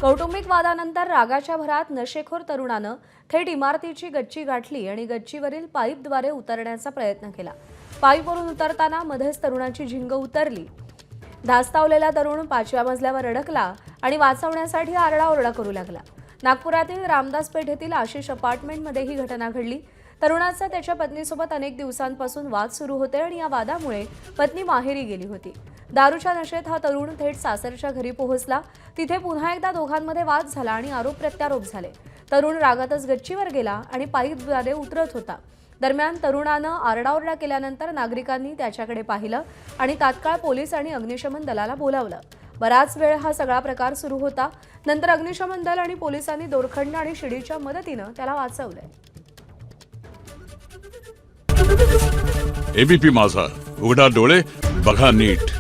कौटुंबिक वादानंतर रागाच्या भरात नशेखोर तरुणानं थेट इमारतीची गच्ची गाठली आणि गच्चीवरील पाईपद्वारे उतरण्याचा प्रयत्न केला। पाईपवरून उतरताना मध्येच तरुणाची झिंग उतरली। धास्तावलेला तरुण 5व्या मजल्यावर अडकला आणि वाचवण्यासाठी आरडाओरडा करू लागला। नागपुरातील रामदास पेठ येथील आशिष अपार्टमेंटमध्ये ही घटना घडली। तरुणाचा त्याच्या पत्नीसोबत अनेक दिवसांपासून वाद सुरू होते आणि या वादामुळे पत्नी माहेरी गेली होती। दारूच्या नशेत हा तरुण थेट सासरच्या घरी पोहोचला। तिथे पुन्हा एकदा दोघांमध्ये वाद झाला आणि आरोप प्रत्यारोप झाले। तरुण रागातच गच्चीवर गेला आणि पाईपद्वारे उतरत होता। दरम्यान तरुणानं आरडाओरडा केल्यानंतर नागरिकांनी त्याच्याकडे पाहिलं आणि तात्काळ पोलीस आणि अग्निशमन दलाला बोलावलं। बराच वेळ हा सगळा प्रकार सुरू होता। नंतर अग्निशमन दल आणि पोलिसांनी दोरखंड आणि शिडीच्या मदतीनं त्याला वाचवलंय। एबीपी माझा, उघडा डोळे बघा नीट।